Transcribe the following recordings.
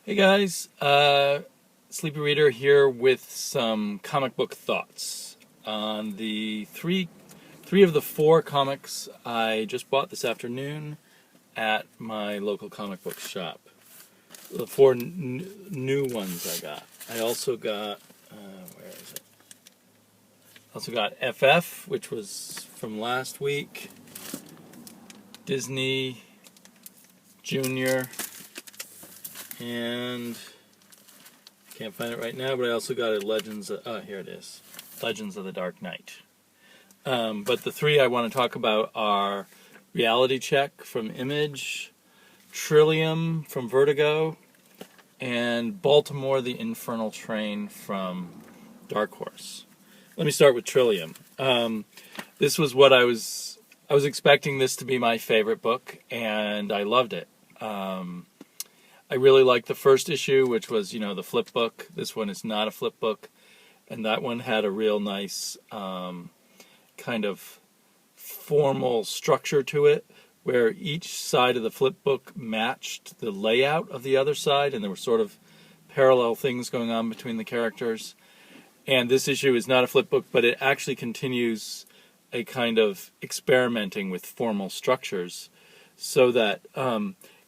Hey guys, Sleepy Reader here with some comic book thoughts on the three of the four comics I just bought this afternoon at my local comic book shop. The four new ones I got. I also got where is it? Also got FF, which was from last week. Disney Junior. And I can't find it right now, but I also got it here it is. Legends of the Dark Knight. But the three I want to talk about are Reality Check from Image, Trillium from Vertigo, and Baltimore, the Infernal Train from Dark Horse. Let me start with Trillium. This was what I was expecting this to be my favorite book, and I loved it. I really liked the first issue, which was, the flip book. This one is not a flip book. And that one had a real nice kind of formal structure to it, where each side of the flip book matched the layout of the other side, and there were sort of parallel things going on between the characters. And this issue is not a flip book, but it actually continues a kind of experimenting with formal structures, so that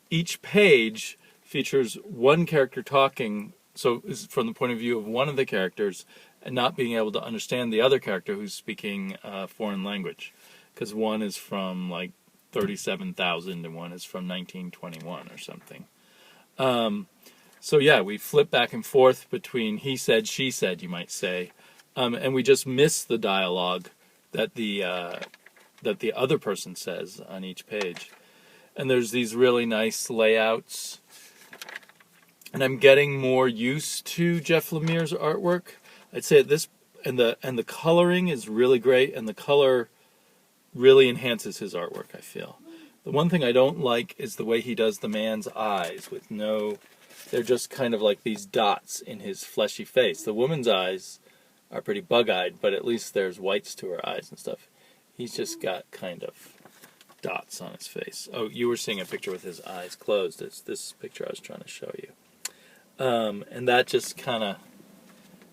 each page features one character talking, so is from the point of view of one of the characters, and not being able to understand the other character who's speaking a foreign language, because one is from like 37,000 and one is from 1921 or something. So yeah, we flip back and forth between he said, she said, you might say, and we just miss the dialogue that the other person says on each page. And there's these really nice layouts. And I'm getting more used to Jeff Lemire's artwork. I'd say and the coloring is really great, and the color really enhances his artwork, I feel. The one thing I don't like is the way he does the man's eyes they're just kind of like these dots in his fleshy face. The woman's eyes are pretty bug-eyed, but at least there's whites to her eyes and stuff. He's just got kind of dots on his face. Oh, you were seeing a picture with his eyes closed. It's this picture I was trying to show you. And that just kind of,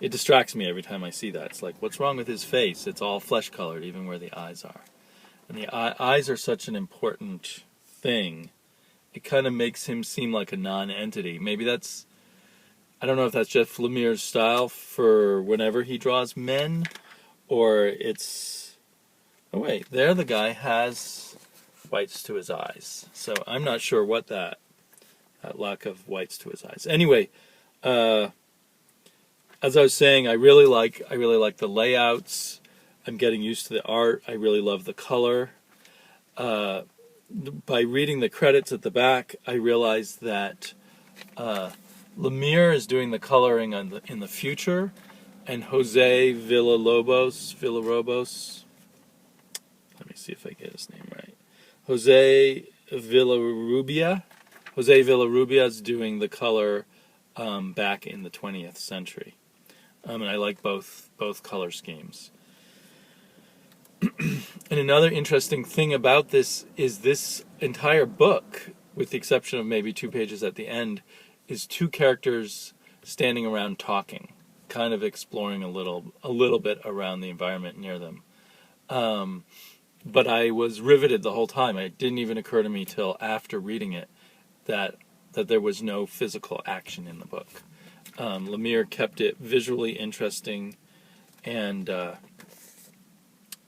it distracts me every time I see that. It's like, what's wrong with his face? It's all flesh-colored, even where the eyes are. And the eyes are such an important thing. It kind of makes him seem like a non-entity. Maybe I don't know if that's Jeff Lemire's style for whenever he draws men, or it's, oh wait, there the guy has whites to his eyes. So I'm not sure what that lack of whites to his eyes. Anyway, as I was saying, I really like the layouts. I'm getting used to the art. I really love the color. By reading the credits at the back, I realized that Lemire is doing the coloring in the future, and Jose Villalobos. Let me see if I get his name right. Jose Villarrubia is doing the color back in the 20th century. And I like both color schemes. And another interesting thing about this is this entire book, with the exception of maybe 2 pages at the end, is 2 characters standing around talking, kind of exploring a little bit around the environment near them. But I was riveted the whole time. It didn't even occur to me till after reading it that there was no physical action in the book. Lemire kept it visually interesting, and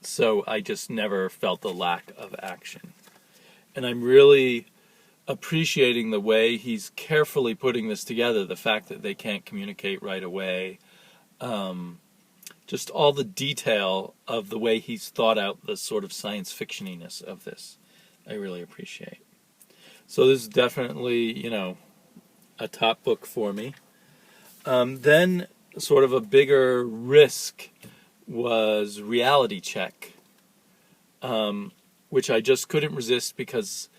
so I just never felt the lack of action. And I'm really appreciating the way he's carefully putting this together, the fact that they can't communicate right away, just all the detail of the way he's thought out the sort of science fictioniness of this, I really appreciate. So this is definitely, a top book for me. Then sort of a bigger risk was Reality Check, which I just couldn't resist because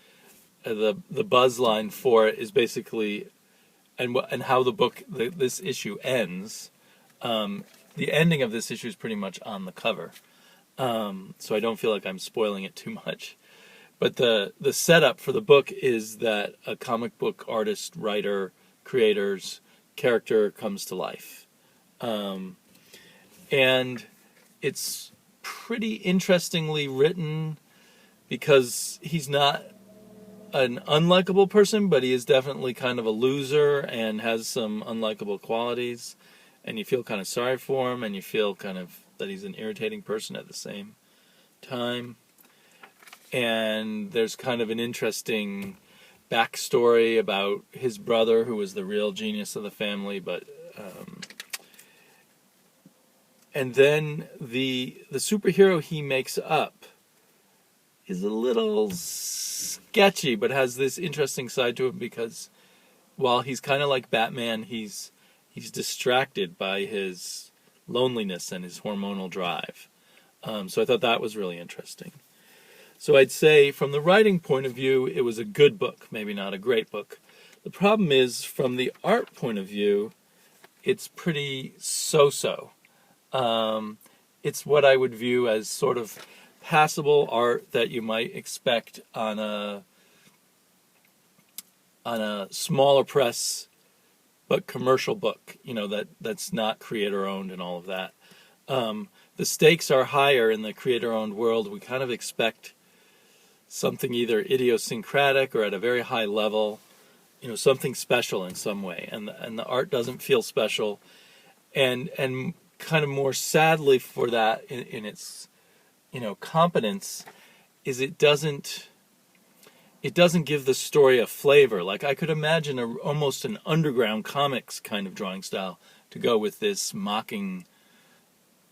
the buzz line for it is basically, and how the book, this issue ends. The ending of this issue is pretty much on the cover, so I don't feel like I'm spoiling it too much. But the setup for the book is that a comic book artist, writer, creator's character comes to life. And it's pretty interestingly written because he's not an unlikable person, but he is definitely kind of a loser and has some unlikable qualities. And you feel kind of sorry for him, and you feel kind of that he's an irritating person at the same time. And there's kind of an interesting backstory about his brother, who was the real genius of the family, but and then the superhero he makes up is a little sketchy, but has this interesting side to him because while he's kind of like Batman, he's distracted by his loneliness and his hormonal drive. So I thought that was really interesting. So I'd say from the writing point of view, it was a good book, maybe not a great book. The problem is, from the art point of view, it's pretty so-so. It's what I would view as sort of passable art that you might expect on a smaller press but commercial book, that's not creator owned and all of that. The stakes are higher in the creator owned world. We kind of expect something either idiosyncratic or at a very high level, something special in some way, and the art doesn't feel special, and kind of more sadly for that in its competence is it doesn't give the story a flavor. Like, I could imagine almost an underground comics kind of drawing style to go with this mocking,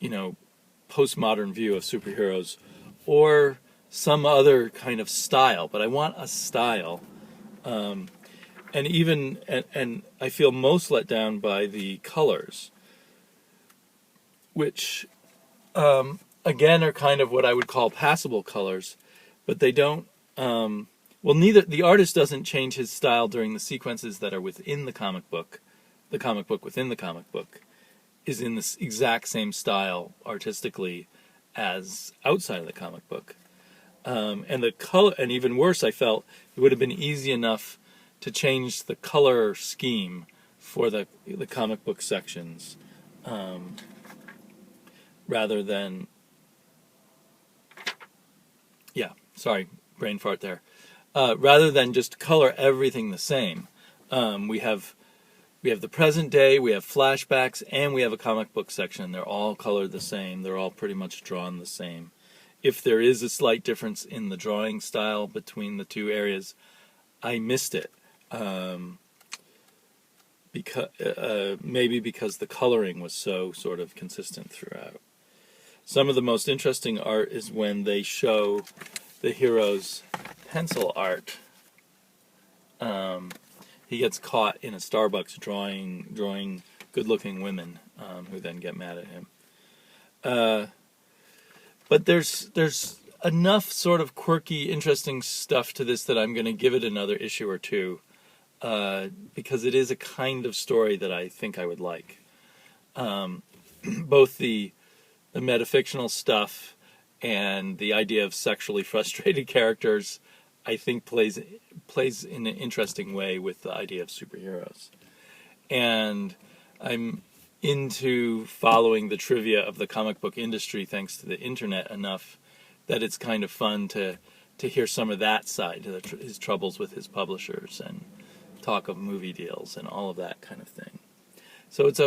postmodern view of superheroes, or some other kind of style. But I want a style, and I feel most let down by the colors, which again are kind of what I would call passable colors, but they don't. Neither the artist doesn't change his style during the sequences that are within the comic book. The comic book within the comic book is in the exact same style artistically as outside of the comic book. And the color, and even worse, I felt it would have been easy enough to change the color scheme for the comic book sections, rather than. Yeah, sorry, brain fart there. Rather than just color everything the same. We have the present day, we have flashbacks, and we have a comic book section. They're all colored the same. They're all pretty much drawn the same. If there is a slight difference in the drawing style between the two areas, I missed it. Maybe because the coloring was so sort of consistent throughout. Some of the most interesting art is when they show the hero's pencil art. He gets caught in a Starbucks drawing good-looking women, who then get mad at him. But there's enough sort of quirky, interesting stuff to this that I'm going to give it another issue or two, because it is a kind of story that I think I would like. Both the metafictional stuff and the idea of sexually frustrated characters, I think plays in an interesting way with the idea of superheroes. And I'm into following the trivia of the comic book industry thanks to the internet enough that it's kind of fun to hear some of that side, his troubles with his publishers and talk of movie deals and all of that kind of thing. So it's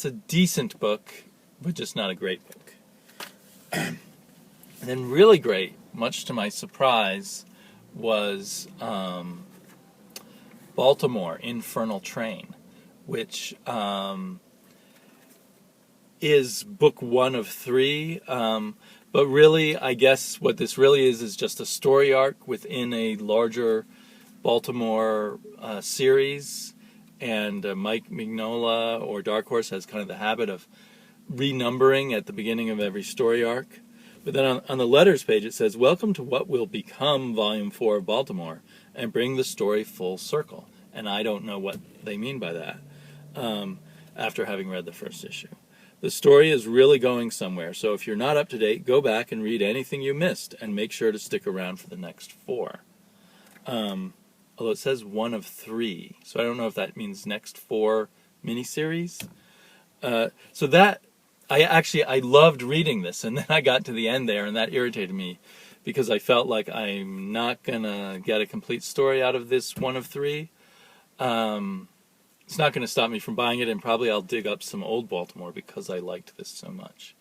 a decent book, but just not a great book. And then really great, much to my surprise, was Baltimore, Infernal Train, which is book 1 of 3. But really, I guess what this really is just a story arc within a larger Baltimore series. And Mike Mignola, or Dark Horse, has kind of the habit of renumbering at the beginning of every story arc. But then on the letters page it says, "Welcome to what will become Volume 4 of Baltimore, and bring the story full circle." And I don't know what they mean by that, after having read the first issue. The story is really going somewhere, so if you're not up to date, go back and read anything you missed, and make sure to stick around for the next 4. although it says 1 of 3. So I don't know if that means next 4 miniseries. So that, I loved reading this, and then I got to the end there, and that irritated me, because I felt like I'm not going to get a complete story out of this 1 of 3. It's not going to stop me from buying it, and probably I'll dig up some old Baltimore because I liked this so much.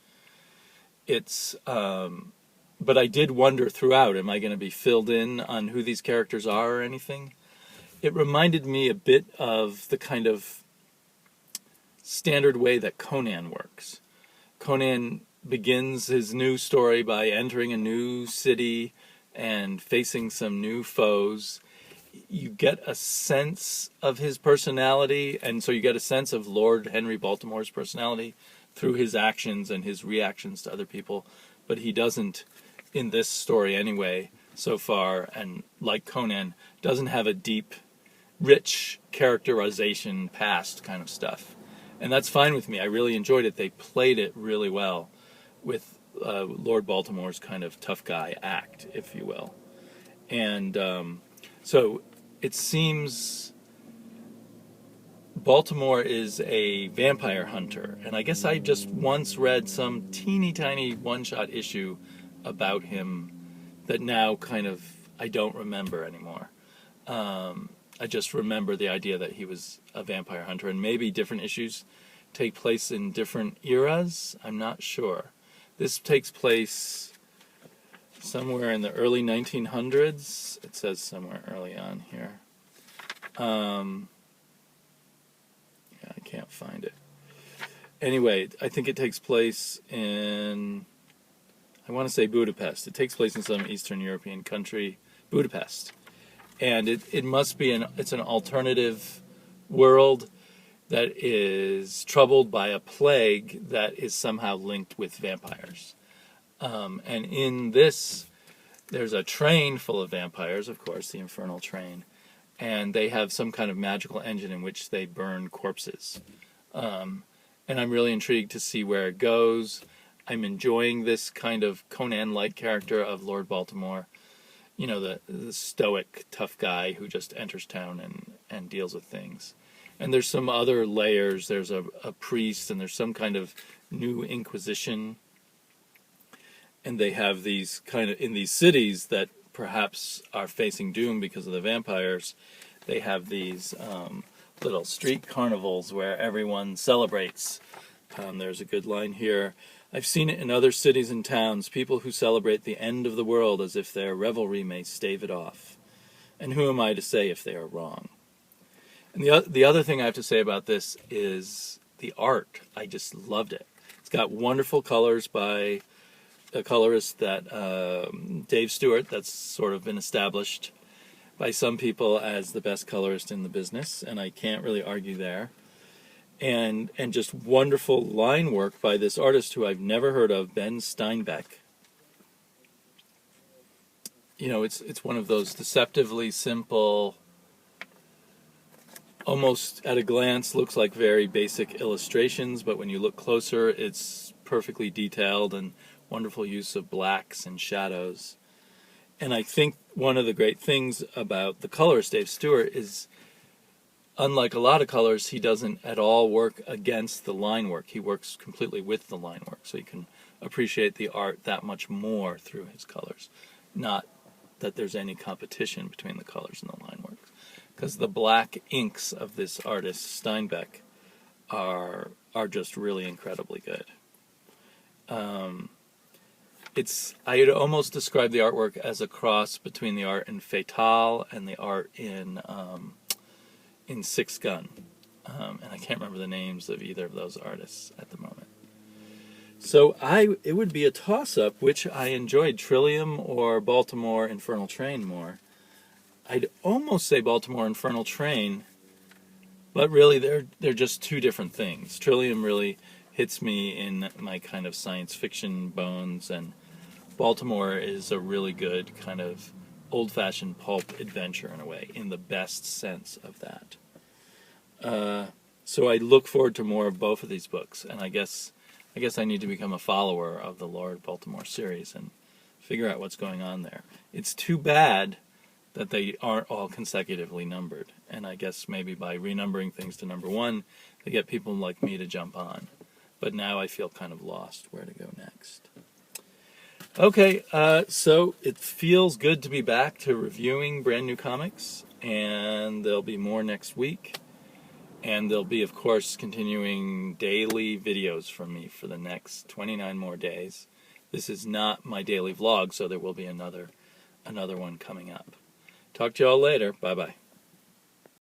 But I did wonder throughout, am I going to be filled in on who these characters are or anything? It reminded me a bit of the kind of standard way that Conan works. Conan begins his new story by entering a new city and facing some new foes. You get a sense of his personality, and so you get a sense of Lord Henry Baltimore's personality through his actions and his reactions to other people, but he doesn't, in this story anyway, so far, and like Conan, doesn't have a deep, rich characterization past kind of stuff. And that's fine with me. I really enjoyed it. They played it really well with Lord Baltimore's kind of tough guy act, if you will. And so it seems Baltimore is a vampire hunter. And I guess I just once read some teeny tiny one-shot issue about him that now kind of I don't remember anymore. I just remember the idea that he was a vampire hunter, and maybe different issues take place in different eras. I'm not sure. This takes place somewhere in the early 1900s. It says somewhere early on here. Yeah, I can't find it. Anyway, I think it takes place in, I want to say Budapest. It takes place in some Eastern European country, Budapest. And it must be it's an alternative world that is troubled by a plague that is somehow linked with vampires. And in this, there's a train full of vampires, of course, the Infernal Train, and they have some kind of magical engine in which they burn corpses. And I'm really intrigued to see where it goes. I'm enjoying this kind of Conan-like character of Lord Baltimore. You know, the stoic, tough guy who just enters town and deals with things. And there's some other layers. There's a priest, and there's some kind of new inquisition. And they have these kind of, in these cities that perhaps are facing doom because of the vampires, they have these little street carnivals where everyone celebrates. There's a good line here. I've seen it in other cities and towns, people who celebrate the end of the world as if their revelry may stave it off. And who am I to say if they are wrong? And the other thing I have to say about this is the art. I just loved it. It's got wonderful colors by a colorist that Dave Stewart, that's sort of been established by some people as the best colorist in the business, and I can't really argue there. And just wonderful line work by this artist who I've never heard of, Ben Steinbeck. You know, it's one of those deceptively simple, almost at a glance looks like very basic illustrations, but when you look closer, it's perfectly detailed and wonderful use of blacks and shadows. And I think one of the great things about the colorist, Dave Stewart, is unlike a lot of colors, he doesn't at all work against the line work. He works completely with the line work, so you can appreciate the art that much more through his colors. Not that there's any competition between the colors and the line work, because the black inks of this artist, Steinbeck, are just really incredibly good. I'd almost describe the artwork as a cross between the art in Fatale and the art in Six Gun, and I can't remember the names of either of those artists at the moment. So it would be a toss-up which I enjoyed, Trillium or Baltimore Infernal Train more. I'd almost say Baltimore Infernal Train, but really they're just two different things. Trillium really hits me in my kind of science fiction bones, and Baltimore is a really good kind of old-fashioned pulp adventure in a way, in the best sense of that. So I look forward to more of both of these books, and I guess I need to become a follower of the Lord Baltimore series and figure out what's going on there. It's too bad that they aren't all consecutively numbered. And I guess maybe by renumbering things to number 1, they get people like me to jump on. But now I feel kind of lost where to go next. Okay, so it feels good to be back to reviewing brand new comics, and there'll be more next week. And there'll be, of course, continuing daily videos from me for the next 29 more days. This is not my daily vlog, so there will be another one coming up. Talk to you all later. Bye-bye.